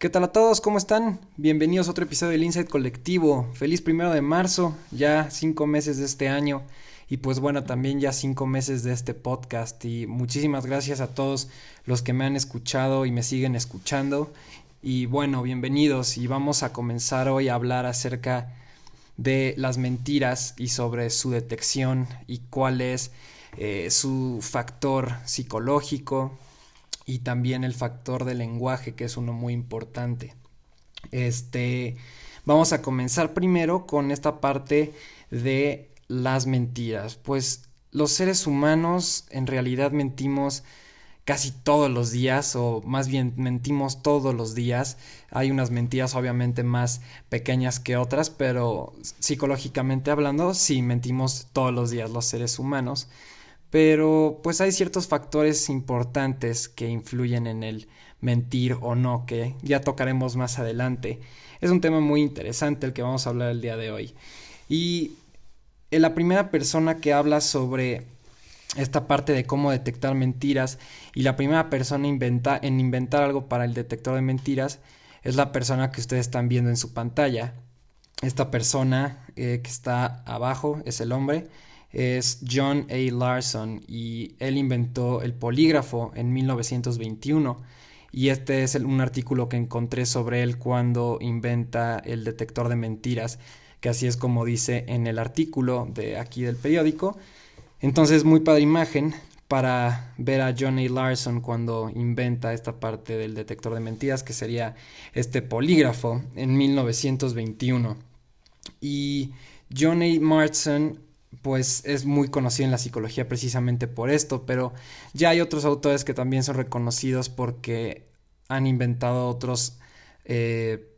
¿Qué tal a todos? ¿Cómo están? Bienvenidos a otro episodio del Insight Colectivo. Feliz 1 de marzo, ya 5 meses de este año y pues bueno, también ya 5 meses de este podcast y muchísimas gracias a todos los que me han escuchado y me siguen escuchando y bueno, bienvenidos y vamos a comenzar hoy a hablar acerca de las mentiras y sobre su detección y cuál es su factor psicológico y también el factor del lenguaje, que es uno muy importante. Este, Vamos a comenzar primero con esta parte de las mentiras. Pues los seres humanos en realidad mentimos casi todos los días, o más bien mentimos todos los días. Hay unas mentiras obviamente más pequeñas que otras, pero psicológicamente hablando, sí mentimos todos los días los seres humanos. Pero pues hay ciertos factores importantes que influyen en el mentir o no, que ya tocaremos más adelante. Es un tema muy interesante el que vamos a hablar el día de hoy. Y la primera persona que habla sobre esta parte de cómo detectar mentiras y la primera persona en inventar algo para el detector de mentiras es la persona que ustedes están viendo en su pantalla. Esta persona que está abajo es el hombre, es John A. Larson y él inventó el polígrafo en 1921 y este es un artículo que encontré sobre él cuando inventa el detector de mentiras, que así es como dice en el artículo de aquí del periódico. Entonces, muy padre imagen para ver a John A. Larson cuando inventa esta parte del detector de mentiras, que sería este polígrafo en 1921. Y John A. Marston pues es muy conocido en la psicología precisamente por esto, pero ya hay otros autores que también son reconocidos porque han inventado eh,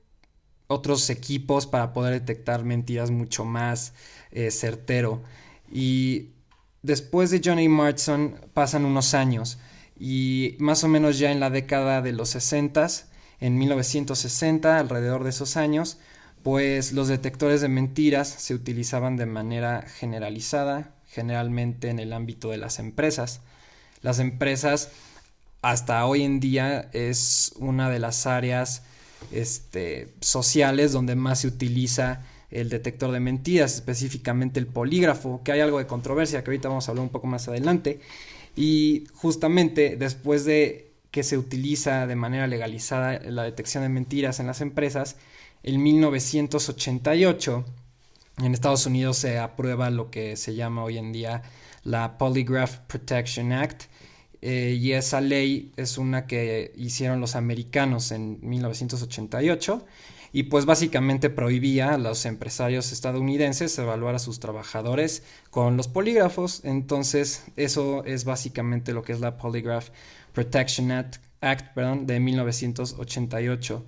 otros equipos para poder detectar mentiras mucho más certero. Y después de John A. Marston pasan unos años y más o menos ya en la década de los 60, en 1960, alrededor de esos años, pues los detectores de mentiras se utilizaban de manera generalizada, generalmente en el ámbito de las empresas. Las empresas hasta hoy en día es una de las áreas sociales donde más se utiliza el detector de mentiras, específicamente el polígrafo, que hay algo de controversia que ahorita vamos a hablar un poco más adelante. Y justamente después de que se utiliza de manera legalizada la detección de mentiras en las empresas, en 1988 en Estados Unidos se aprueba lo que se llama hoy en día la Polygraph Protection Act, y esa ley es una que hicieron los americanos en 1988 y pues básicamente prohibía a los empresarios estadounidenses evaluar a sus trabajadores con los polígrafos. Entonces eso es básicamente lo que es la Polygraph Protection Act de 1988.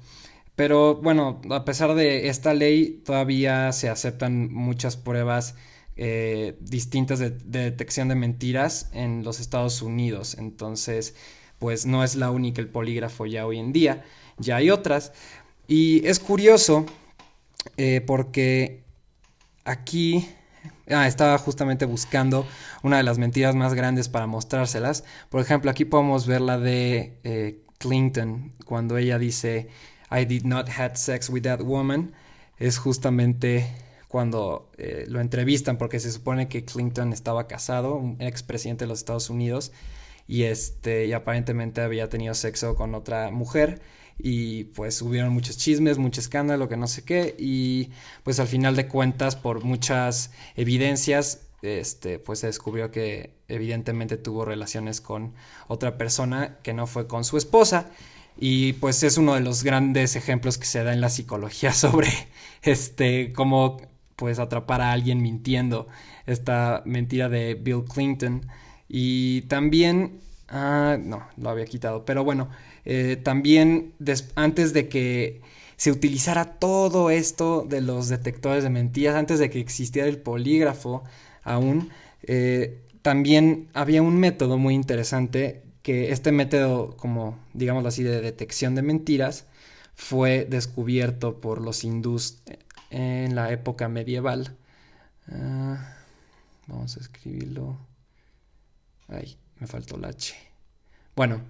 Pero bueno, a pesar de esta ley, todavía se aceptan muchas pruebas distintas de detección de mentiras en los Estados Unidos. Entonces, pues no es la única el polígrafo ya hoy en día, ya hay otras. Y es curioso porque aquí estaba justamente buscando una de las mentiras más grandes para mostrárselas. Por ejemplo, aquí podemos ver la de Clinton, cuando ella dice I did not have sex with that woman. Es justamente cuando lo entrevistan, porque se supone que Clinton estaba casado, un expresidente de los Estados Unidos, y aparentemente había tenido sexo con otra mujer y pues hubieron muchos chismes, mucho escándalo, que no sé qué, y pues al final de cuentas, por muchas evidencias, pues se descubrió que evidentemente tuvo relaciones con otra persona que no fue con su esposa. Y pues es uno de los grandes ejemplos que se da en la psicología sobre cómo pues atrapar a alguien mintiendo, esta mentira de Bill Clinton. Y también no, lo había quitado, pero bueno, también antes de que se utilizara todo esto de los detectores de mentiras, antes de que existiera el polígrafo aún, también había un método muy interesante, que este método, como digámoslo así, de detección de mentiras, fue descubierto por los hindús en la época medieval. Vamos a escribirlo. Ay, me faltó la H. Bueno,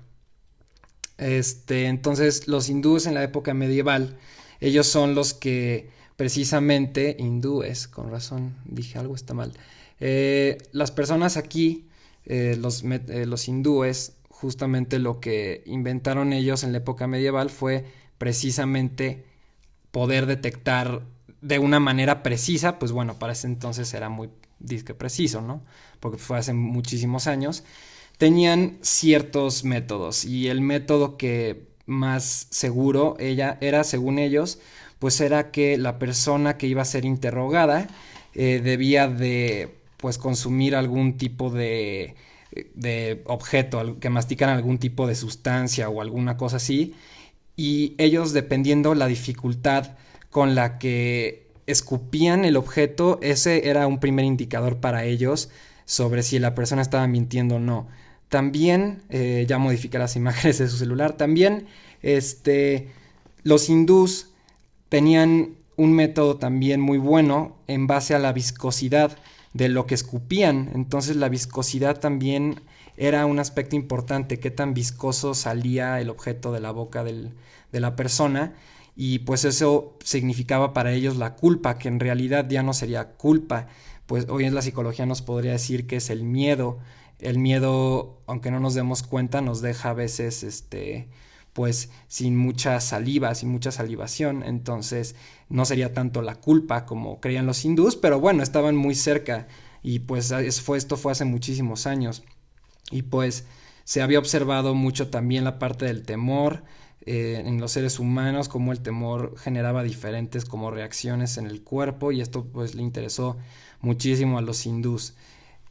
Entonces los hindúes en la época medieval, ellos son los que precisamente, hindúes, con razón, dije algo está mal. Las personas aquí, los hindúes, justamente lo que inventaron ellos en la época medieval fue precisamente poder detectar de una manera precisa, pues bueno, para ese entonces era muy disque preciso, ¿no? Porque fue hace muchísimos años. Tenían ciertos métodos y el método que más seguro era, según ellos, pues era que la persona que iba a ser interrogada debía de pues consumir algún tipo de objeto, que mastican algún tipo de sustancia o alguna cosa así, y ellos, dependiendo la dificultad con la que escupían el objeto, ese era un primer indicador para ellos sobre si la persona estaba mintiendo o no. También, ya modifiqué las imágenes de su celular, también los hindús tenían un método también muy bueno en base a la viscosidad de lo que escupían. Entonces la viscosidad también era un aspecto importante, qué tan viscoso salía el objeto de la boca de la persona, y pues eso significaba para ellos la culpa, que en realidad ya no sería culpa, pues hoy en la psicología nos podría decir que es el miedo. El miedo, aunque no nos demos cuenta, nos deja a veces pues sin mucha saliva, sin mucha salivación, entonces no sería tanto la culpa como creían los hindús, pero bueno, estaban muy cerca, y pues esto fue hace muchísimos años. Y pues se había observado mucho también la parte del temor en los seres humanos, como el temor generaba diferentes como reacciones en el cuerpo, y esto pues le interesó muchísimo a los hindús.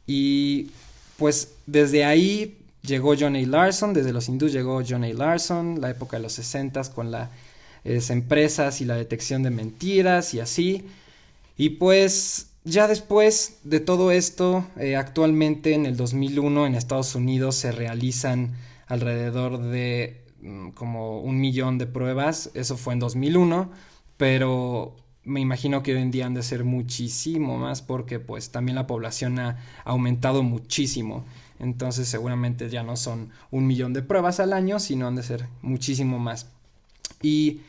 Y pues desde ahí llegó John A. Larson, desde los hindús llegó John A. Larson, la época de los 60s con las empresas y la detección de mentiras y así. Y pues ya después de todo esto, actualmente en el 2001 en Estados Unidos se realizan alrededor de como 1 millón de pruebas. Eso fue en 2001, pero me imagino que hoy en día han de ser muchísimo más, porque pues también la población ha aumentado muchísimo. Entonces seguramente ya no son 1 millón de pruebas al año, sino han de ser muchísimo más. Y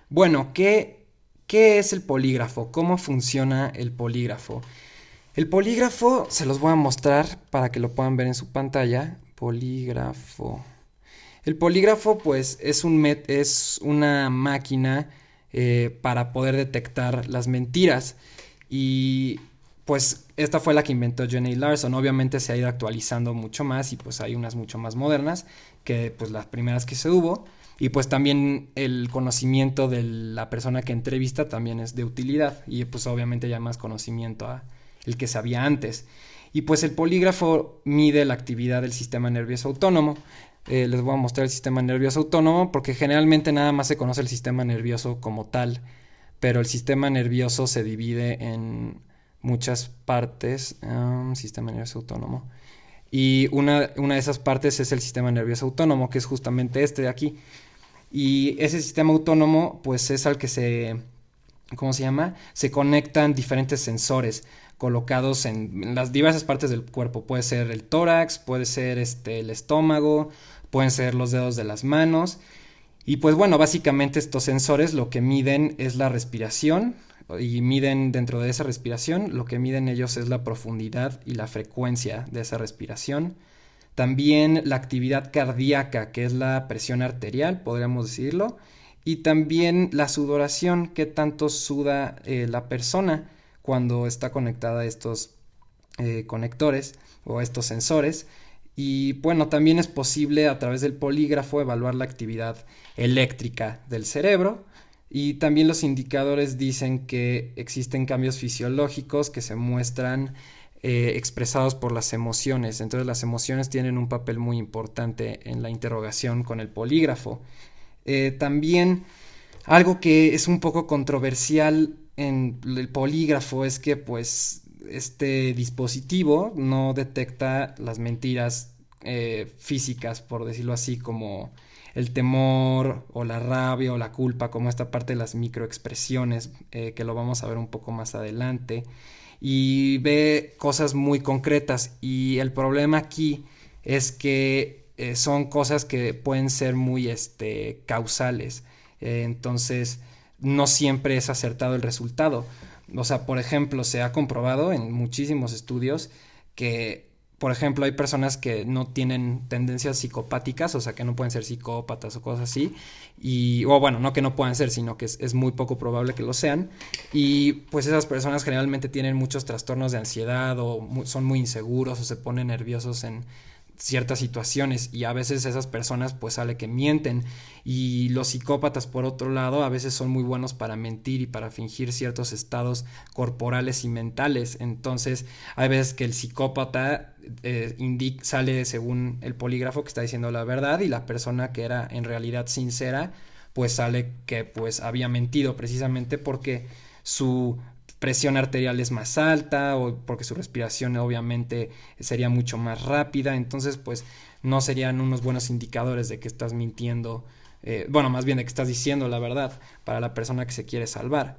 bueno, ¿qué es el polígrafo? ¿Cómo funciona el polígrafo? El polígrafo se los voy a mostrar para que lo puedan ver en su pantalla. Polígrafo. El polígrafo pues es una máquina para poder detectar las mentiras, y pues esta fue la que inventó John A. Larson. Obviamente se ha ido actualizando mucho más, y pues hay unas mucho más modernas que pues las primeras que se hubo, y pues también el conocimiento de la persona que entrevista también es de utilidad, y pues obviamente ya más conocimiento a el que se había antes. Y pues el polígrafo mide la actividad del sistema nervioso autónomo. Les voy a mostrar el sistema nervioso autónomo, porque generalmente nada más se conoce el sistema nervioso como tal, pero el sistema nervioso se divide en muchas partes. Sistema nervioso autónomo. Y una de esas partes es el sistema nervioso autónomo, que es justamente este de aquí. Y ese sistema autónomo pues es al que ¿cómo se llama? Se conectan diferentes sensores colocados en las diversas partes del cuerpo. Puede ser el tórax, puede ser el estómago, pueden ser los dedos de las manos. Y pues bueno, básicamente estos sensores lo que miden es la respiración, y miden dentro de esa respiración, lo que miden ellos es la profundidad y la frecuencia de esa respiración. También la actividad cardíaca, que es la presión arterial, podríamos decirlo. Y también la sudoración, qué tanto suda la persona cuando está conectada a estos conectores o estos sensores. Y bueno, también es posible a través del polígrafo evaluar la actividad eléctrica del cerebro, y también los indicadores dicen que existen cambios fisiológicos que se muestran expresados por las emociones. Entonces las emociones tienen un papel muy importante en la interrogación con el polígrafo. También algo que es un poco controversial en el polígrafo es que pues este dispositivo no detecta las mentiras físicas, por decirlo así, como el temor o la rabia o la culpa, como esta parte de las microexpresiones, que lo vamos a ver un poco más adelante, y ve cosas muy concretas. Y el problema aquí es que son cosas que pueden ser muy causales. Entonces, no siempre es acertado el resultado. O sea, por ejemplo, se ha comprobado en muchísimos estudios que, por ejemplo, hay personas que no tienen tendencias psicopáticas, o sea, que no pueden ser psicópatas o cosas así, o bueno, no que no puedan ser, sino que es muy poco probable que lo sean, y pues esas personas generalmente tienen muchos trastornos de ansiedad o son muy inseguros o se ponen nerviosos en ciertas situaciones, y a veces esas personas pues sale que mienten, y los psicópatas por otro lado a veces son muy buenos para mentir y para fingir ciertos estados corporales y mentales. Entonces hay veces que el psicópata sale según el polígrafo que está diciendo la verdad, y la persona que era en realidad sincera pues sale que pues había mentido, precisamente porque su presión arterial es más alta o porque su respiración obviamente sería mucho más rápida. Entonces pues no serían unos buenos indicadores de que estás mintiendo, bueno, más bien de que estás diciendo la verdad para la persona que se quiere salvar.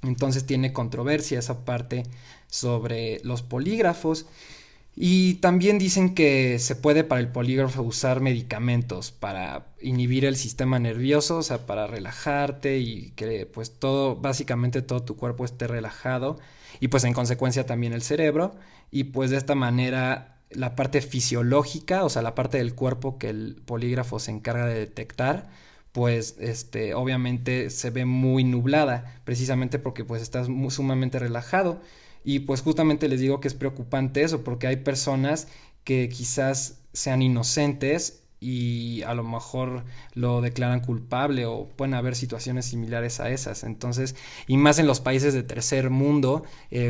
Entonces tiene controversia esa parte sobre los polígrafos. Y también dicen que se puede para el polígrafo usar medicamentos para inhibir el sistema nervioso, o sea, para relajarte y que pues básicamente todo tu cuerpo esté relajado, y pues en consecuencia también el cerebro, y pues de esta manera la parte fisiológica, o sea, la parte del cuerpo que el polígrafo se encarga de detectar, pues obviamente se ve muy nublada, precisamente porque pues estás sumamente relajado. Y pues justamente les digo que es preocupante eso, porque hay personas que quizás sean inocentes y a lo mejor lo declaran culpable, o pueden haber situaciones similares a esas. Entonces, y más en los países de tercer mundo,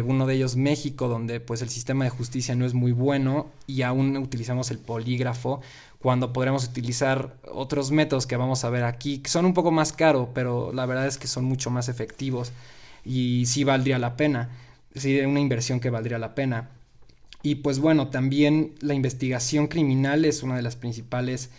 uno de ellos México, donde pues el sistema de justicia no es muy bueno y aún utilizamos el polígrafo, cuando podremos utilizar otros métodos que vamos a ver aquí, que son un poco más caros, pero la verdad es que son mucho más efectivos y sí valdría la pena. Sí, una inversión que valdría la pena. Y pues bueno, también la investigación criminal es una de las principales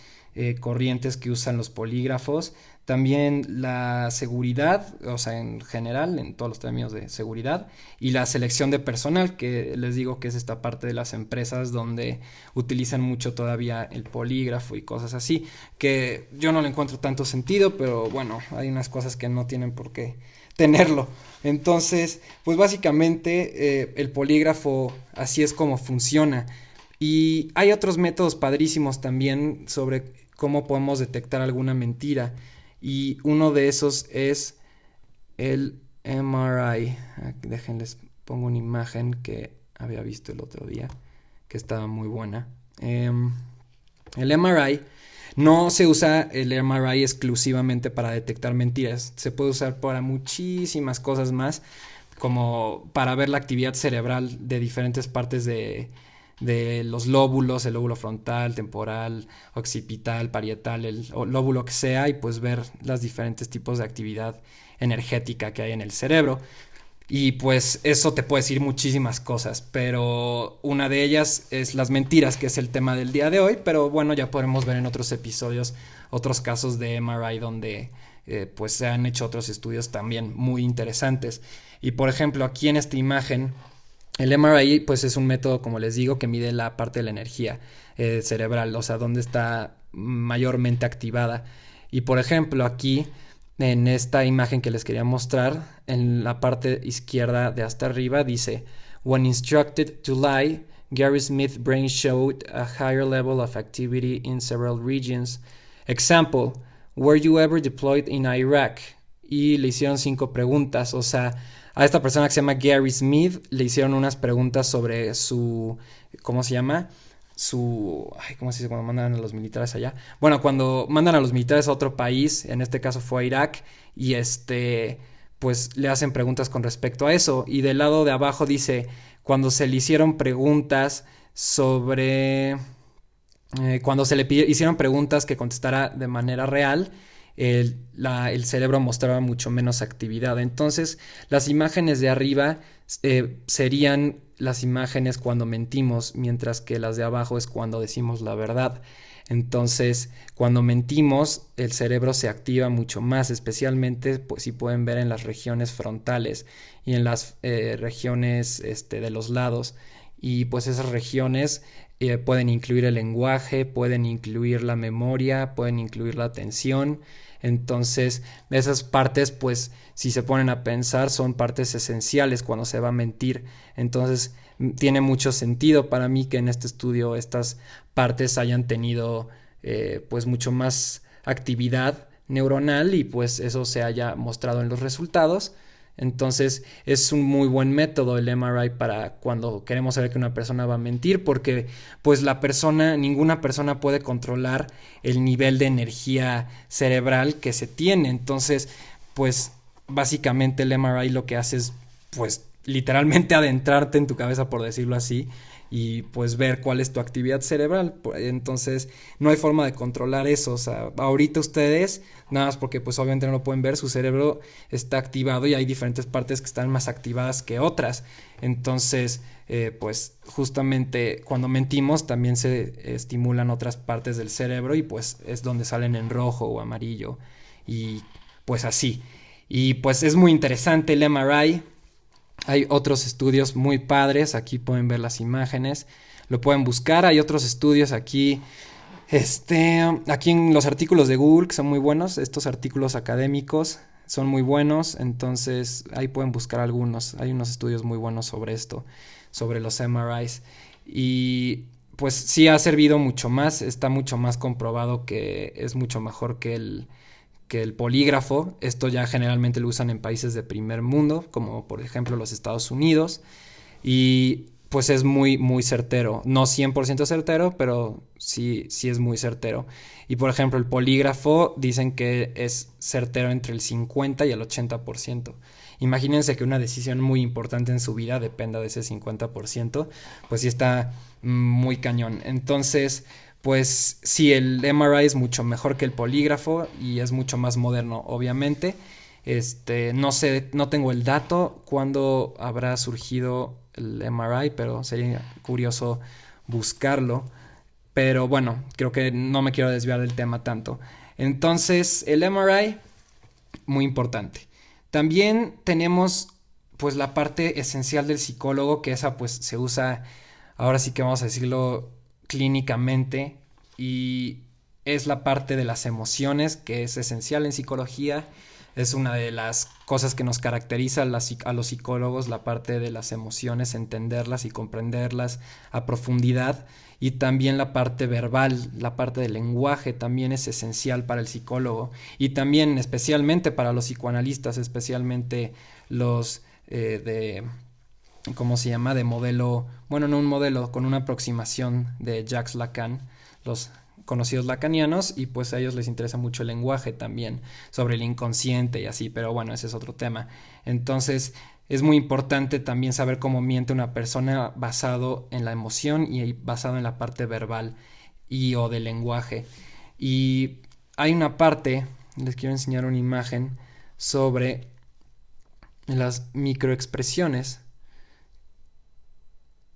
corrientes que usan los polígrafos. También la seguridad, o sea, en general, en todos los términos de seguridad, y la selección de personal, que les digo que es esta parte de las empresas donde utilizan mucho todavía el polígrafo y cosas así, que yo no le encuentro tanto sentido, pero bueno, hay unas cosas que no tienen por qué tenerlo. Entonces, pues básicamente el polígrafo así es como funciona. Y hay otros métodos padrísimos también sobre cómo podemos detectar alguna mentira. Y uno de esos es el MRI. Aquí, déjenles pongo una imagen que había visto el otro día, que estaba muy buena. El MRI, no se usa el MRI exclusivamente para detectar mentiras. Se puede usar para muchísimas cosas más, como para ver la actividad cerebral de diferentes partes de los lóbulos, el lóbulo frontal, temporal, occipital, parietal, el lóbulo que sea, y pues ver los diferentes tipos de actividad energética que hay en el cerebro. Y pues eso te puede decir muchísimas cosas, pero una de ellas es las mentiras, que es el tema del día de hoy. Pero bueno, ya podremos ver en otros episodios otros casos de MRI donde pues se han hecho otros estudios también muy interesantes. Y por ejemplo, aquí en esta imagen, el MRI pues es un método, como les digo, que mide la parte de la energía cerebral, o sea, donde está mayormente activada. Y por ejemplo, aquí en esta imagen que les quería mostrar, en la parte izquierda de hasta arriba dice: When instructed to lie, Gary Smith's brain showed a higher level of activity in several regions. Example, were you ever deployed in Iraq? Y le hicieron 5 preguntas, o sea, a esta persona que se llama Gary Smith le hicieron unas preguntas sobre su, ¿cómo se llama? ¿Cómo se dice cuando mandan a los militares allá? Bueno, cuando mandan a los militares a otro país, en este caso fue a Irak, y pues le hacen preguntas con respecto a eso. Y del lado de abajo dice, cuando se le hicieron preguntas sobre, cuando se le hicieron preguntas que contestara de manera real, el cerebro mostraba mucho menos actividad. Entonces, las imágenes de arriba serían las imágenes cuando mentimos, mientras que las de abajo es cuando decimos la verdad. Entonces, cuando mentimos, el cerebro se activa mucho más, especialmente, pues, si pueden ver en las regiones frontales y en las regiones de los lados. Y pues esas regiones pueden incluir el lenguaje, pueden incluir la memoria, pueden incluir la atención. Entonces, esas partes, pues, si se ponen a pensar, son partes esenciales cuando se va a mentir. Entonces, tiene mucho sentido para mí que en este estudio estas partes hayan tenido, pues, mucho más actividad neuronal y pues eso se haya mostrado en los resultados. Entonces es un muy buen método el MRI para cuando queremos saber que una persona va a mentir, porque pues ninguna persona puede controlar el nivel de energía cerebral que se tiene. Entonces pues básicamente el MRI lo que hace es pues literalmente adentrarte en tu cabeza, por decirlo así, y pues ver cuál es tu actividad cerebral. Entonces no hay forma de controlar eso. O sea, ahorita ustedes, nada más porque pues obviamente no lo pueden ver, su cerebro está activado y hay diferentes partes que están más activadas que otras. Entonces pues justamente cuando mentimos también se estimulan otras partes del cerebro y pues es donde salen en rojo o amarillo y pues así. Y pues es muy interesante el MRI. Hay otros estudios muy padres, aquí pueden ver las imágenes, lo pueden buscar, hay otros estudios aquí, aquí en los artículos de Google que son muy buenos, estos artículos académicos son muy buenos, entonces ahí pueden buscar algunos, hay unos estudios muy buenos sobre esto, sobre los MRIs y pues sí ha servido mucho más, está mucho más comprobado que es mucho mejor que el polígrafo. Esto ya generalmente lo usan en países de primer mundo, como por ejemplo los Estados Unidos, y pues es muy, muy certero. No 100% certero, pero sí es muy certero. Y por ejemplo el polígrafo dicen que es certero entre el 50 y el 80%. Imagínense que una decisión muy importante en su vida dependa de ese 50%, pues sí está muy cañón. Entonces pues sí, el MRI es mucho mejor que el polígrafo y es mucho más moderno, obviamente. No sé, no tengo el dato cuándo habrá surgido el MRI, pero sería curioso buscarlo. Pero bueno, creo que no me quiero desviar del tema tanto. Entonces, el MRI, muy importante. También tenemos pues la parte esencial del psicólogo, que esa pues se usa, ahora sí que vamos a decirlo, clínicamente, y es la parte de las emociones, que es esencial en psicología. Es una de las cosas que nos caracteriza a los psicólogos, la parte de las emociones, entenderlas y comprenderlas a profundidad, y también la parte verbal, la parte del lenguaje también es esencial para el psicólogo y también especialmente para los psicoanalistas, especialmente los ¿cómo se llama? De modelo, bueno, no un modelo, con una aproximación de Jacques Lacan, los conocidos lacanianos, y pues a ellos les interesa mucho el lenguaje también, sobre el inconsciente y así, pero bueno, ese es otro tema. Entonces es muy importante también saber cómo miente una persona basado en la emoción y basado en la parte verbal y o del lenguaje. Y hay una parte, les quiero enseñar una imagen sobre las microexpresiones.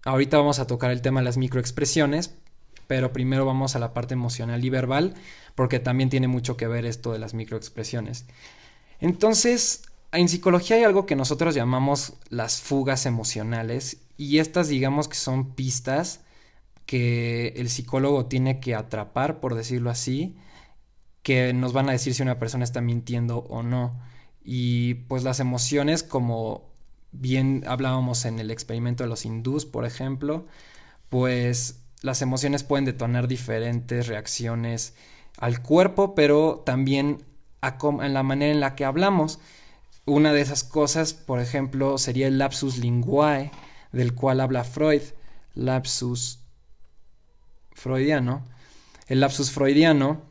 Ahorita vamos a tocar el tema de las microexpresiones, pero primero vamos a la parte emocional y verbal, porque también tiene mucho que ver esto de las microexpresiones. Entonces, en psicología hay algo que nosotros llamamos las fugas emocionales, y estas digamos que son pistas que el psicólogo tiene que atrapar, por decirlo así, que nos van a decir si una persona está mintiendo o no. Y pues las emociones, como bien hablábamos en el experimento de los hindús, por ejemplo, pues las emociones pueden detonar diferentes reacciones al cuerpo, pero también en la manera en la que hablamos. Una de esas cosas, por ejemplo, sería el lapsus linguae, del cual habla Freud, lapsus freudiano. El lapsus freudiano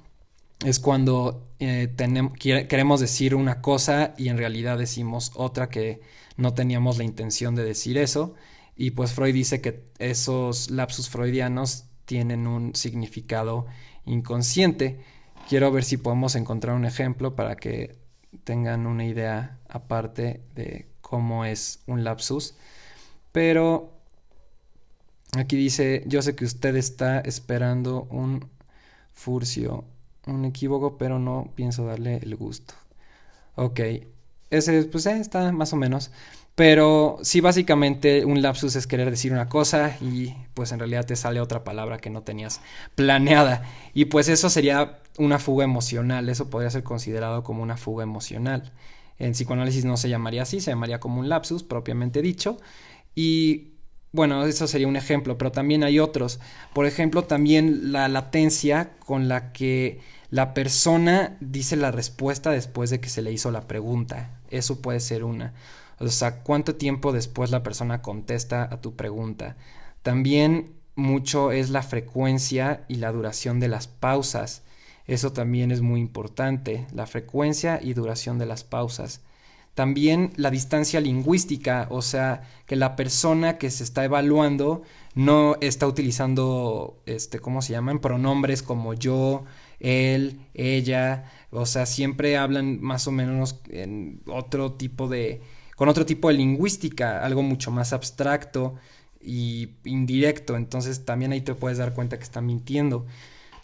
es cuando queremos decir una cosa y en realidad decimos otra, que no teníamos la intención de decir eso, y pues Freud dice que esos lapsus freudianos tienen un significado inconsciente. Quiero ver si podemos encontrar un ejemplo para que tengan una idea aparte de cómo es un lapsus, pero aquí dice: yo sé que usted está esperando un furcio, un equívoco, pero no pienso darle el gusto. Ok, ese pues está más o menos. Pero sí, básicamente un lapsus es querer decir una cosa y pues en realidad te sale otra palabra que no tenías planeada. Y pues eso sería una fuga emocional, eso podría ser considerado como una fuga emocional. En psicoanálisis no se llamaría así, se llamaría como un lapsus propiamente dicho. Y bueno, eso sería un ejemplo, pero también hay otros. Por ejemplo, también la latencia con la que la persona dice la respuesta después de que se le hizo la pregunta. Eso puede ser una. O sea, cuánto tiempo después la persona contesta a tu pregunta. También mucho es la frecuencia y la duración de las pausas. Eso también es muy importante, la frecuencia y duración de las pausas. También la distancia lingüística, o sea, que la persona que se está evaluando no está utilizando, ¿cómo se llaman? Pronombres como yo, él, ella, o sea, siempre hablan más o menos en otro tipo de, con otro tipo de lingüística, algo mucho más abstracto y indirecto, entonces también ahí te puedes dar cuenta que está mintiendo.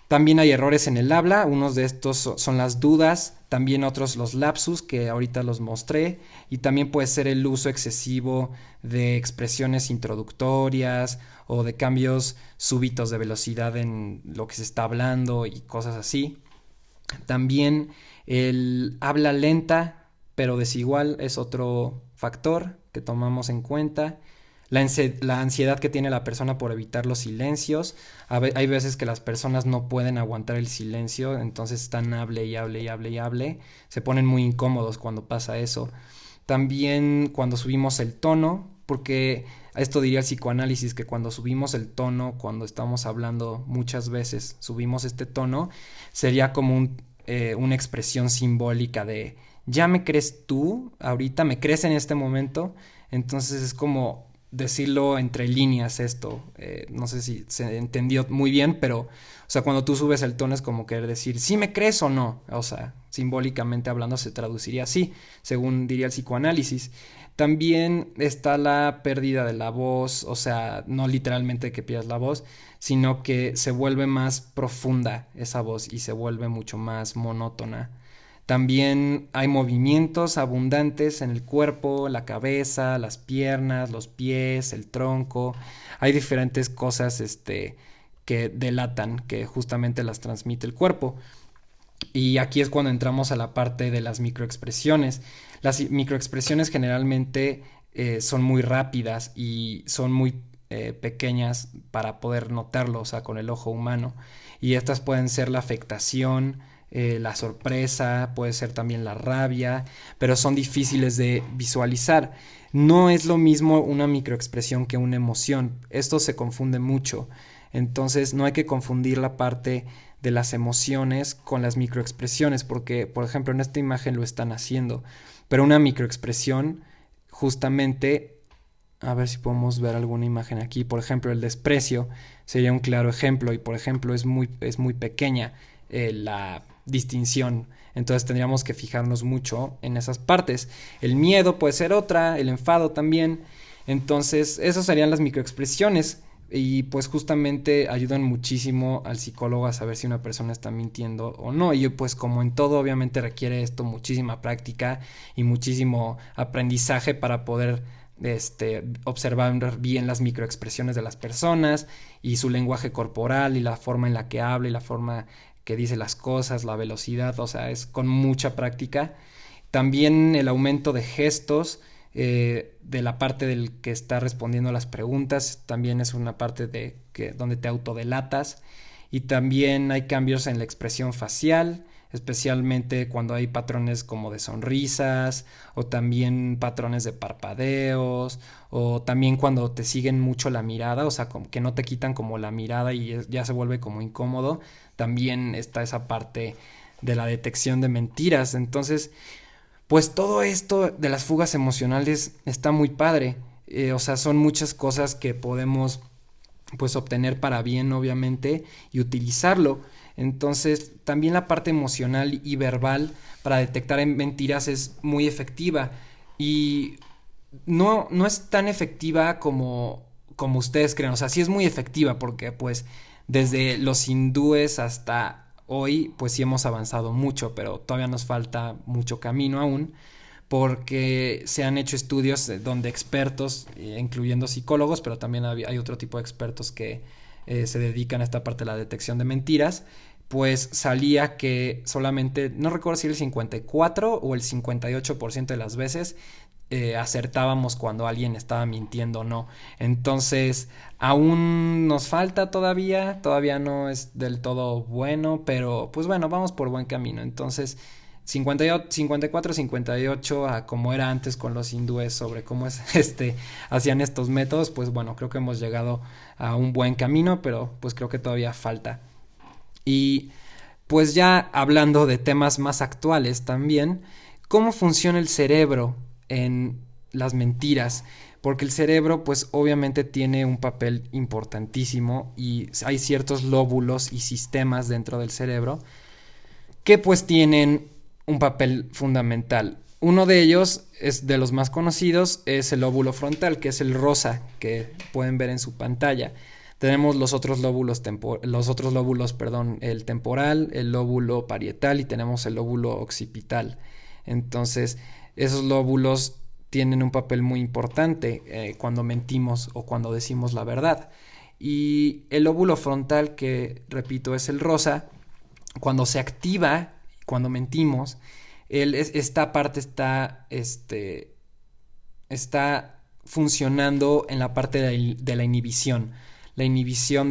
También hay errores en el habla, unos de estos son las dudas, también otros los lapsus que ahorita los mostré, y también puede ser el uso excesivo de expresiones introductorias o de cambios súbitos de velocidad en lo que se está hablando y cosas así. También el habla lenta pero desigual es otro factor que tomamos en cuenta. La ansiedad que tiene la persona por evitar los silencios. Hay veces que las personas no pueden aguantar el silencio, entonces están hable y hable y hable y hable. Se ponen muy incómodos cuando pasa eso. También cuando subimos el tono, porque esto diría el psicoanálisis, que cuando subimos el tono, cuando estamos hablando muchas veces, subimos este tono, sería como una expresión simbólica de ya me crees tú, ahorita me crees en este momento, entonces es como decirlo entre líneas esto, no sé si se entendió muy bien, pero o sea, cuando tú subes el tono es como querer decir ¿sí me crees o no? O sea, simbólicamente hablando se traduciría así, según diría el psicoanálisis. También está la pérdida de la voz, o sea, no literalmente que pierdas la voz, sino que se vuelve más profunda esa voz y se vuelve mucho más monótona. También hay movimientos abundantes en el cuerpo, la cabeza, las piernas, los pies, el tronco. Hay diferentes cosas que delatan, que justamente las transmite el cuerpo. Y aquí es cuando entramos a la parte de las microexpresiones. Las microexpresiones generalmente son muy rápidas y son muy pequeñas para poder notarlo, o sea, con el ojo humano. Y estas pueden ser la afectación, la sorpresa, puede ser también la rabia, pero son difíciles de visualizar. No es lo mismo una microexpresión que una emoción. Esto se confunde mucho. Entonces no hay que confundir la parte de las emociones con las microexpresiones, porque por ejemplo en esta imagen lo están haciendo, pero una microexpresión justamente, a ver si podemos ver alguna imagen aquí, por ejemplo el desprecio sería un claro ejemplo y por ejemplo es muy pequeña la distinción, entonces tendríamos que fijarnos mucho en esas partes. El miedo puede ser otra, el enfado también, entonces esas serían las microexpresiones. Y pues justamente ayudan muchísimo al psicólogo a saber si una persona está mintiendo o no. Y pues como en todo obviamente requiere esto muchísima práctica y muchísimo aprendizaje para poder observar bien las microexpresiones de las personas y su lenguaje corporal y la forma en la que habla y la forma que dice las cosas, la velocidad, o sea, es con mucha práctica. También el aumento de gestos de la parte del que está respondiendo a las preguntas, también es una parte donde te autodelatas, y también hay cambios en la expresión facial, especialmente cuando hay patrones como de sonrisas o también patrones de parpadeos o también cuando te siguen mucho la mirada, o sea, como que no te quitan como la mirada y ya se vuelve como incómodo. También está esa parte de la detección de mentiras. Entonces pues todo esto de las fugas emocionales está muy padre, o sea, son muchas cosas que podemos pues obtener para bien obviamente y utilizarlo. Entonces también la parte emocional y verbal para detectar mentiras es muy efectiva y no es tan efectiva como ustedes creen, o sea, sí es muy efectiva porque pues desde los hindúes hasta hoy pues sí hemos avanzado mucho, pero todavía nos falta mucho camino aún. porque se han hecho estudios donde expertos, incluyendo psicólogos, pero también hay otro tipo de expertos que se dedican a esta parte de la detección de mentiras, pues salía que solamente, no recuerdo si el 54 o el 58% de las veces acertábamos cuando alguien estaba mintiendo o no. Entonces, aún nos falta todavía no es del todo bueno, pero pues bueno, vamos por buen camino. Entonces, 54, 58 a como era antes con los hindúes sobre cómo hacían estos métodos, pues bueno, creo que hemos llegado a un buen camino, pero pues creo que todavía falta. Y pues ya hablando de temas más actuales también, ¿cómo funciona el cerebro en las mentiras? Porque el cerebro pues obviamente tiene un papel importantísimo y hay ciertos lóbulos y sistemas dentro del cerebro que pues tienen un papel fundamental. Uno de ellos, es de los más conocidos, es el lóbulo frontal, que es el rosa que pueden ver en su pantalla. Tenemos los otros lóbulos, el temporal, el lóbulo parietal y tenemos el lóbulo occipital. Entonces, esos lóbulos tienen un papel muy importante cuando mentimos o cuando decimos la verdad. Y el lóbulo frontal, que repito es el rosa, cuando se activa, cuando mentimos, esta parte está funcionando en la parte de la inhibición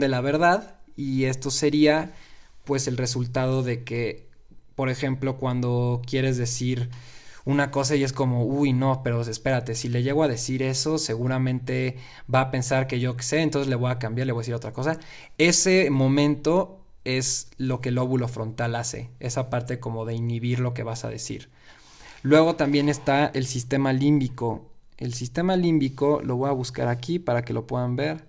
de la verdad, y esto sería pues el resultado de que, por ejemplo, cuando quieres decir una cosa y es como, uy, no, pero espérate, si le llego a decir eso, seguramente va a pensar que yo qué sé, entonces le voy a cambiar, le voy a decir otra cosa. Ese momento es lo que el lóbulo frontal hace, esa parte como de inhibir lo que vas a decir. Luego también está el sistema límbico. El sistema límbico lo voy a buscar aquí para que lo puedan ver.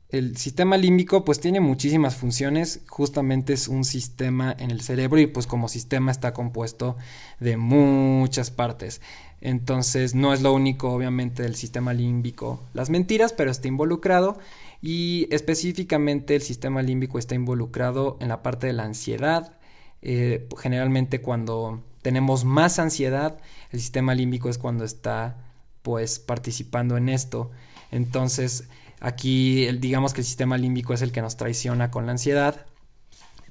El sistema límbico pues tiene muchísimas funciones, justamente es un sistema en el cerebro y pues como sistema está compuesto de muchas partes. Entonces no es lo único obviamente del sistema límbico las mentiras, pero está involucrado, y específicamente el sistema límbico está involucrado en la parte de la ansiedad. Generalmente cuando tenemos más ansiedad, el sistema límbico es cuando está pues participando en esto. Entonces aquí digamos que el sistema límbico es el que nos traiciona con la ansiedad.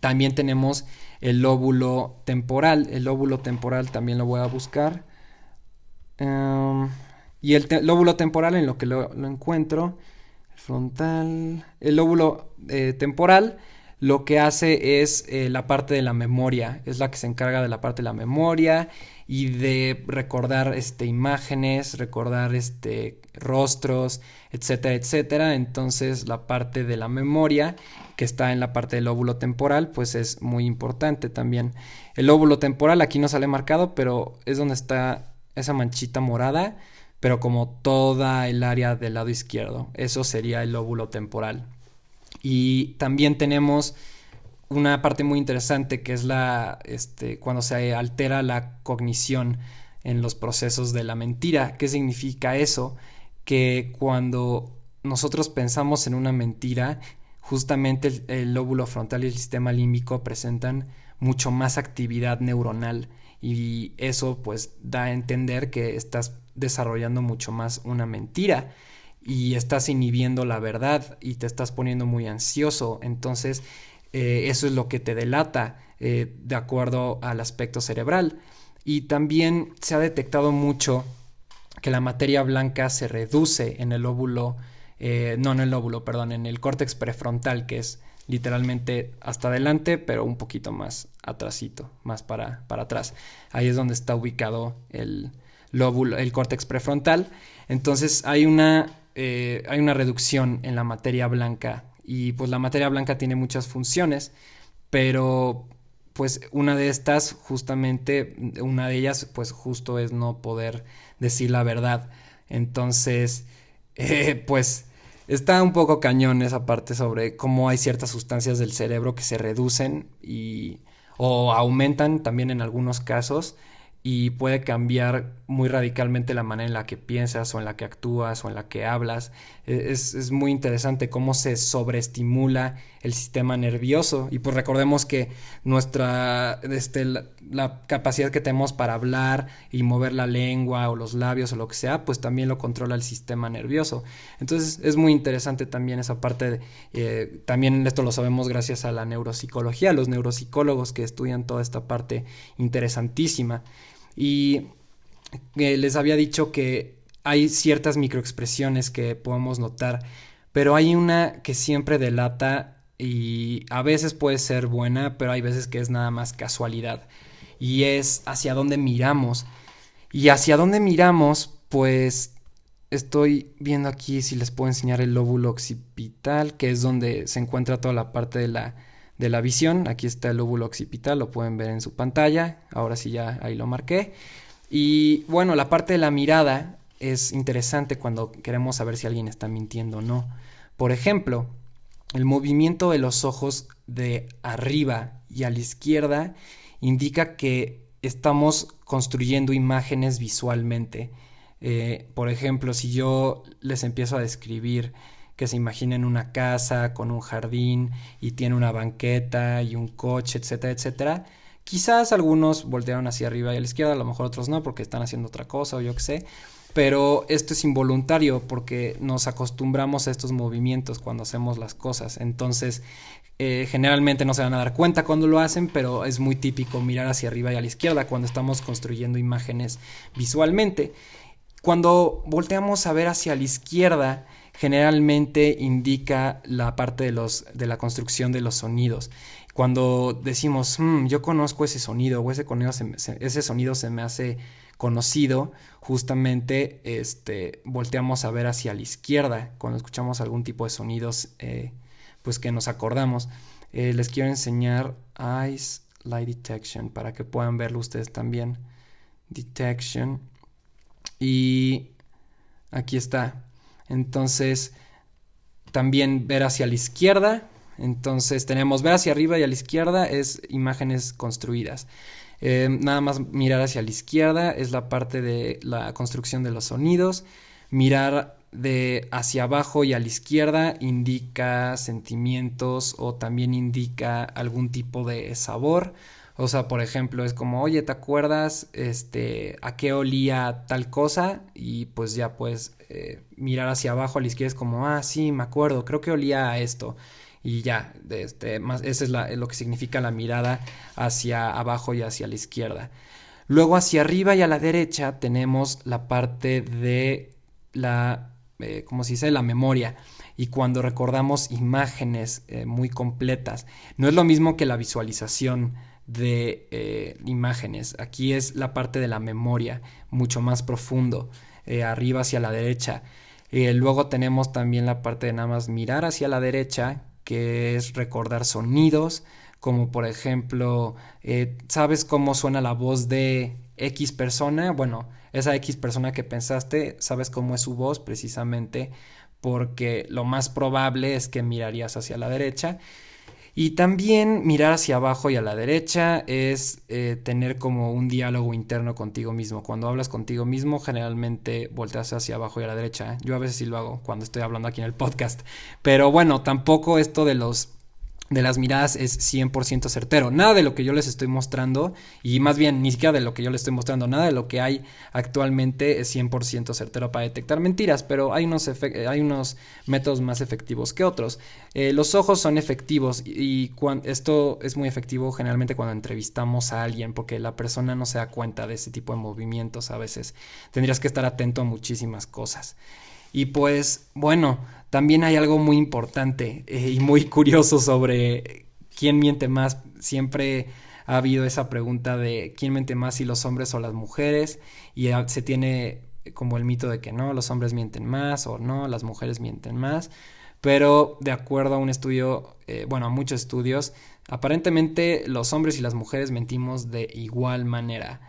También tenemos el lóbulo temporal. El lóbulo temporal también lo voy a buscar. Y el lóbulo temporal, en lo que lo encuentro, frontal, el lóbulo temporal lo que hace es la parte de la memoria, es la que se encarga de la parte de la memoria y de recordar imágenes, recordar rostros, etcétera, etcétera. Entonces la parte de la memoria que está en la parte del lóbulo temporal pues es muy importante también. El lóbulo temporal aquí no sale marcado, pero es donde está esa manchita morada, pero como toda el área del lado izquierdo, eso sería el lóbulo temporal. Y también tenemos una parte muy interesante que es cuando se altera la cognición en los procesos de la mentira. ¿Qué significa eso? Que cuando nosotros pensamos en una mentira, justamente el lóbulo frontal y el sistema límbico presentan mucho más actividad neuronal, y eso pues da a entender que estás desarrollando mucho más una mentira y estás inhibiendo la verdad y te estás poniendo muy ansioso. Entonces eso es lo que te delata de acuerdo al aspecto cerebral. Y también se ha detectado mucho que la materia blanca se reduce en el lóbulo, en el córtex prefrontal, que es literalmente hasta adelante, pero un poquito más atrasito, más para atrás. Ahí es donde está ubicado el córtex prefrontal. Entonces hay una reducción en la materia blanca, y pues la materia blanca tiene muchas funciones, pero pues una de ellas pues justo es no poder decir la verdad. Entonces pues está un poco cañón esa parte sobre cómo hay ciertas sustancias del cerebro que se reducen o aumentan también en algunos casos, y puede cambiar muy radicalmente la manera en la que piensas o en la que actúas o en la que hablas. Es muy interesante cómo se sobreestimula el sistema nervioso, y pues recordemos que la capacidad que tenemos para hablar y mover la lengua o los labios o lo que sea, pues también lo controla el sistema nervioso. Entonces es muy interesante también esa parte, también esto lo sabemos gracias a la neuropsicología, los neuropsicólogos que estudian toda esta parte interesantísima. Y les había dicho que hay ciertas microexpresiones que podemos notar, pero hay una que siempre delata y a veces puede ser buena, pero hay veces que es nada más casualidad, y es hacia dónde miramos. Y hacia dónde miramos, pues estoy viendo aquí si les puedo enseñar el lóbulo occipital, que es donde se encuentra toda la parte de la visión. Aquí está el lóbulo occipital, lo pueden ver en su pantalla. Ahora sí ya ahí lo marqué. Y bueno, la parte de la mirada es interesante cuando queremos saber si alguien está mintiendo o no. Por ejemplo, el movimiento de los ojos de arriba y a la izquierda indica que estamos construyendo imágenes visualmente. Por ejemplo, si yo les empiezo a describir que se imaginen una casa con un jardín y tiene una banqueta y un coche, etcétera, etcétera, quizás algunos voltearon hacia arriba y a la izquierda, a lo mejor otros no porque están haciendo otra cosa o yo qué sé. Pero esto es involuntario porque nos acostumbramos a estos movimientos cuando hacemos las cosas. Entonces, generalmente no se van a dar cuenta cuando lo hacen, pero es muy típico mirar hacia arriba y a la izquierda cuando estamos construyendo imágenes visualmente. Cuando volteamos a ver hacia la izquierda, generalmente indica la parte de la construcción de los sonidos. Cuando decimos, yo conozco ese sonido, o ese sonido se me hace conocido, justamente volteamos a ver hacia la izquierda cuando escuchamos algún tipo de sonidos, pues que nos acordamos. Les quiero enseñar Eyes Light Detection para que puedan verlo ustedes también. Detection. Y aquí está. Entonces, también ver hacia la izquierda. Entonces tenemos ver hacia arriba y a la izquierda es imágenes construidas. Nada más mirar hacia la izquierda es la parte de la construcción de los sonidos. Mirar de hacia abajo y a la izquierda indica sentimientos o también indica algún tipo de sabor. O sea, por ejemplo, es como, oye, ¿te acuerdas a qué olía tal cosa? Y pues ya puedes mirar hacia abajo a la izquierda, es como, ah, sí, me acuerdo, creo que olía a esto. Y ya, ese es lo que significa la mirada hacia abajo y hacia la izquierda. Luego hacia arriba y a la derecha tenemos la parte de ¿cómo se dice? La memoria. Y cuando recordamos imágenes muy completas, no es lo mismo que la visualización de imágenes. Aquí es la parte de la memoria, mucho más profundo, arriba hacia la derecha. Luego tenemos también la parte de nada más mirar hacia la derecha, que es recordar sonidos, como por ejemplo, ¿sabes cómo suena la voz de X persona? Bueno, esa X persona que pensaste, ¿sabes cómo es su voz? Precisamente porque lo más probable es que mirarías hacia la derecha. Y también mirar hacia abajo y a la derecha es tener como un diálogo interno contigo mismo. Cuando hablas contigo mismo, generalmente volteas hacia abajo y a la derecha. Yo a veces sí lo hago cuando estoy hablando aquí en el podcast. Pero bueno, tampoco esto de las miradas es 100% certero. Nada de lo que yo les estoy mostrando, y más bien ni siquiera de lo que yo les estoy mostrando, nada de lo que hay actualmente es 100% certero para detectar mentiras, pero hay unos métodos más efectivos que otros. Los ojos son efectivos y esto es muy efectivo generalmente cuando entrevistamos a alguien, porque la persona no se da cuenta de ese tipo de movimientos a veces. Tendrías que estar atento a muchísimas cosas. Y pues bueno, también hay algo muy importante y muy curioso sobre quién miente más. Siempre ha habido esa pregunta de quién miente más, si los hombres o las mujeres, y se tiene como el mito de que no, los hombres mienten más o no, las mujeres mienten más. Pero de acuerdo a un estudio, a muchos estudios, aparentemente los hombres y las mujeres mentimos de igual manera.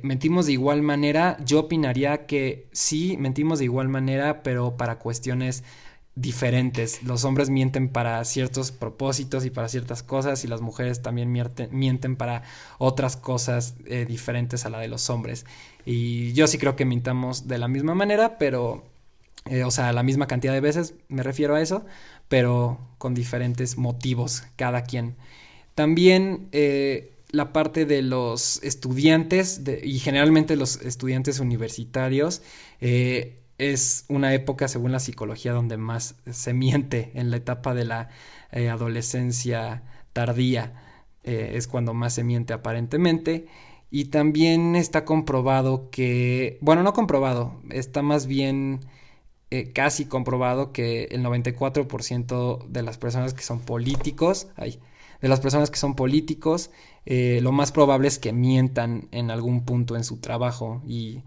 Mentimos de igual manera. Yo opinaría que sí, mentimos de igual manera, pero para cuestiones diferentes. Los hombres mienten para ciertos propósitos y para ciertas cosas, y las mujeres también mienten para otras cosas diferentes a la de los hombres. Y yo sí creo que mintamos de la misma manera, pero o sea, la misma cantidad de veces, me refiero a eso, pero con diferentes motivos cada quien. También la parte de los estudiantes y generalmente los estudiantes universitarios es una época, según la psicología, donde más se miente en la etapa de la adolescencia tardía. Es cuando más se miente aparentemente. Y también está comprobado que, bueno, no comprobado, está más bien casi comprobado que el 94% de las personas que son políticos, de las personas que son políticos, lo más probable es que mientan en algún punto en su trabajo. Y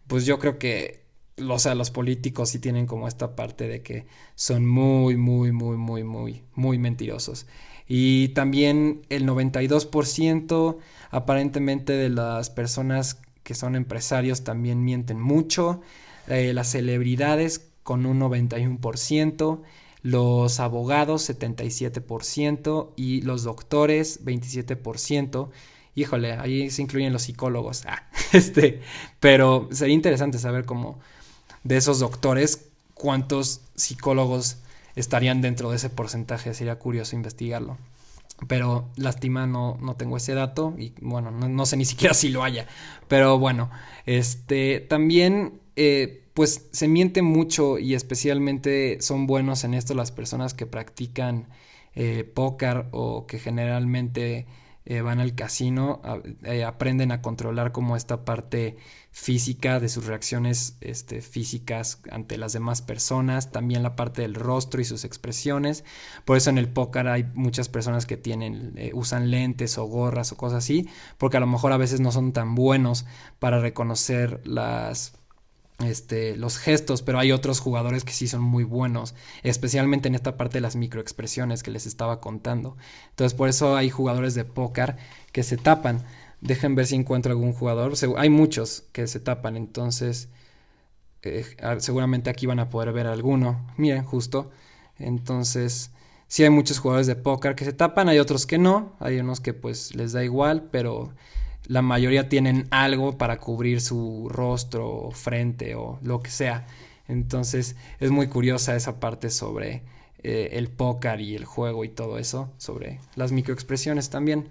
pues yo creo que, o sea, los políticos sí tienen como esta parte de que son muy, muy, muy, muy, muy, muy mentirosos. Y también el 92% aparentemente de las personas que son empresarios también mienten mucho. Las celebridades con un 91%, los abogados 77% y los doctores 27%. Híjole, ahí se incluyen los psicólogos. Pero sería interesante saber cómo de esos doctores cuántos psicólogos estarían dentro de ese porcentaje. Sería curioso investigarlo. Pero lástima, no tengo ese dato y bueno, no sé ni siquiera si lo haya. Pero bueno, también pues se miente mucho y especialmente son buenos en esto las personas que practican póker o que generalmente van al casino, aprenden a controlar como esta parte física de sus reacciones físicas ante las demás personas, también la parte del rostro y sus expresiones. Por eso en el póker hay muchas personas que usan lentes o gorras o cosas así, porque a lo mejor a veces no son tan buenos para reconocer los gestos, pero hay otros jugadores que sí son muy buenos, especialmente en esta parte de las microexpresiones que les estaba contando. Entonces por eso hay jugadores de póker que se tapan. Dejen ver si encuentro algún jugador. Hay muchos que se tapan, entonces seguramente aquí van a poder ver alguno. Miren, justo. Entonces sí hay muchos jugadores de póker que se tapan, hay otros que no, hay unos que pues les da igual, pero la mayoría tienen algo para cubrir su rostro o frente o lo que sea. Entonces es muy curiosa esa parte sobre el póker y el juego y todo eso, sobre las microexpresiones también.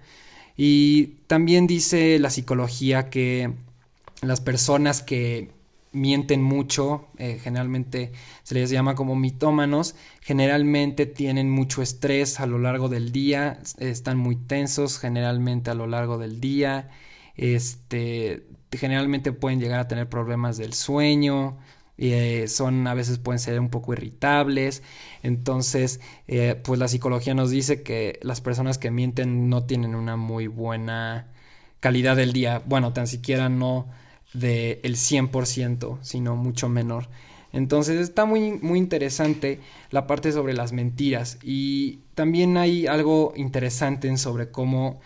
Y también dice la psicología que las personas que mienten mucho, generalmente se les llama como mitómanos, generalmente tienen mucho estrés a lo largo del día, están muy tensos generalmente a lo largo del día, generalmente pueden llegar a tener problemas del sueño, a veces pueden ser un poco irritables. Entonces pues la psicología nos dice que las personas que mienten no tienen una muy buena calidad del día, bueno, tan siquiera no del 100%, sino mucho menor. Entonces está muy, muy interesante la parte sobre las mentiras. Y también hay algo interesante sobre cómo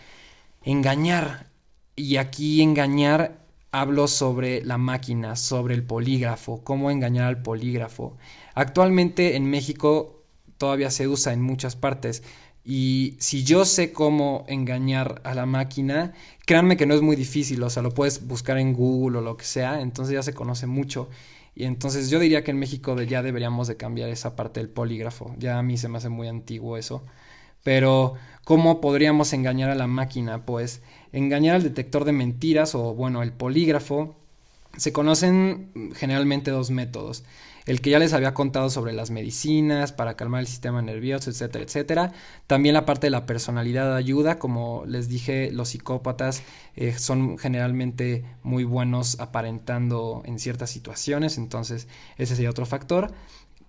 engañar. Y aquí engañar hablo sobre la máquina, sobre el polígrafo, cómo engañar al polígrafo. Actualmente en México todavía se usa en muchas partes. Y si yo sé cómo engañar a la máquina, créanme que no es muy difícil, o sea, lo puedes buscar en Google o lo que sea, entonces ya se conoce mucho. Y entonces yo diría que en México ya deberíamos de cambiar esa parte del polígrafo, ya a mí se me hace muy antiguo eso. Pero, ¿cómo podríamos engañar a la máquina? Pues engañar al detector de mentiras o, bueno, el polígrafo. Se conocen generalmente dos métodos. El que ya les había contado sobre las medicinas para calmar el sistema nervioso, etcétera, etcétera. También la parte de la personalidad ayuda. Como les dije, los psicópatas son generalmente muy buenos aparentando en ciertas situaciones. Entonces, ese sería otro factor.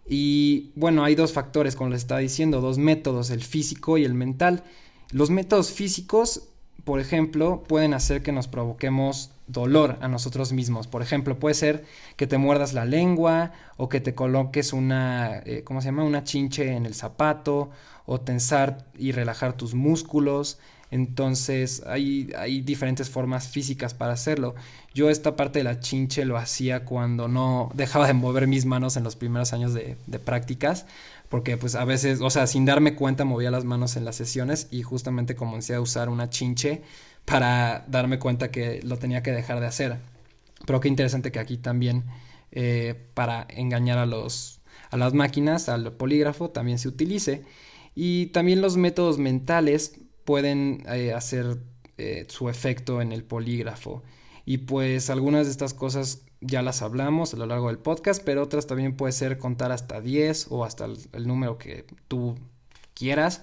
Y bueno, hay dos factores, como les estaba diciendo, dos métodos, el físico y el mental. Los métodos físicos, por ejemplo, pueden hacer que nos provoquemos dolor a nosotros mismos. Por ejemplo, puede ser que te muerdas la lengua o que te coloques ¿cómo se llama? Una chinche en el zapato o tensar y relajar tus músculos. Entonces hay diferentes formas físicas para hacerlo. Yo esta parte de la chinche lo hacía cuando no dejaba de mover mis manos en los primeros años de prácticas, porque pues a veces, o sea, sin darme cuenta movía las manos en las sesiones y justamente comencé a usar una chinche para darme cuenta que lo tenía que dejar de hacer. Pero qué interesante que aquí también para engañar a las máquinas, al polígrafo, también se utilice. Y también los métodos mentales pueden hacer su efecto en el polígrafo. Y pues algunas de estas cosas ya las hablamos a lo largo del podcast, pero otras también puede ser contar hasta 10 o hasta el número que tú quieras.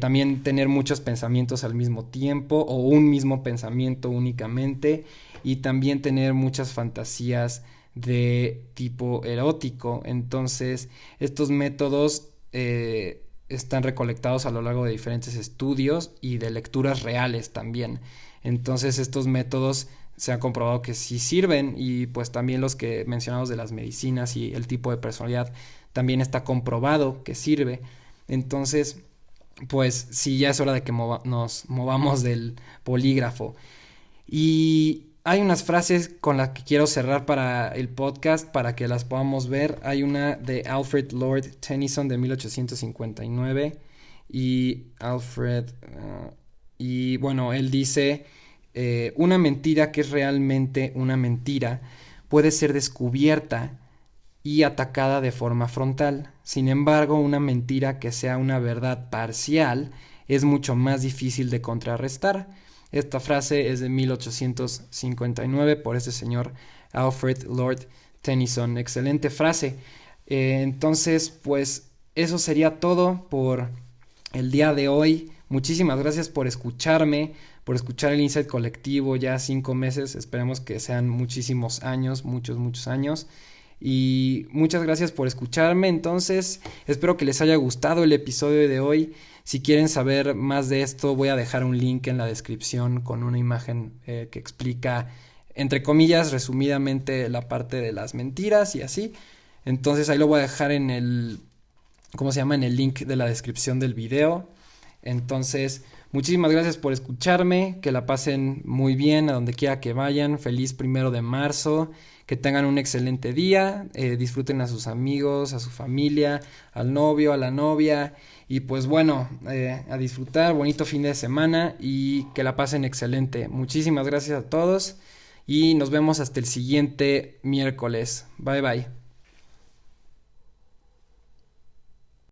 También tener muchos pensamientos al mismo tiempo o un mismo pensamiento únicamente, y también tener muchas fantasías de tipo erótico. Entonces estos métodos están recolectados a lo largo de diferentes estudios y de lecturas reales también. Entonces estos métodos se ha comprobado que sí sirven, y pues también los que mencionamos de las medicinas y el tipo de personalidad también está comprobado que sirve. Entonces pues sí, ya es hora de que nos movamos del polígrafo. Y hay unas frases con las que quiero cerrar para el podcast para que las podamos ver. Hay una de Alfred Lord Tennyson de 1859 y bueno, él dice: una mentira que es realmente una mentira puede ser descubierta y atacada de forma frontal. Sin embargo, una mentira que sea una verdad parcial es mucho más difícil de contrarrestar. Esta frase es de 1859 por este señor Alfred Lord Tennyson. Excelente frase. Entonces, pues eso sería todo por el día de hoy. Muchísimas gracias por escucharme, por escuchar el Insight Colectivo. Ya 5 meses, esperemos que sean muchísimos años, muchos años. Y muchas gracias por escucharme. Entonces espero que les haya gustado el episodio de hoy. Si quieren saber más de esto, voy a dejar un link en la descripción con una imagen que explica, entre comillas, resumidamente la parte de las mentiras y así. Entonces ahí lo voy a dejar en el link de la descripción del video. Entonces muchísimas gracias por escucharme, que la pasen muy bien a donde quiera que vayan. Feliz 1 de marzo. Que tengan un excelente día, disfruten a sus amigos, a su familia, al novio, a la novia, y pues bueno, a disfrutar, bonito fin de semana y que la pasen excelente. Muchísimas gracias a todos y nos vemos hasta el siguiente miércoles. Bye bye.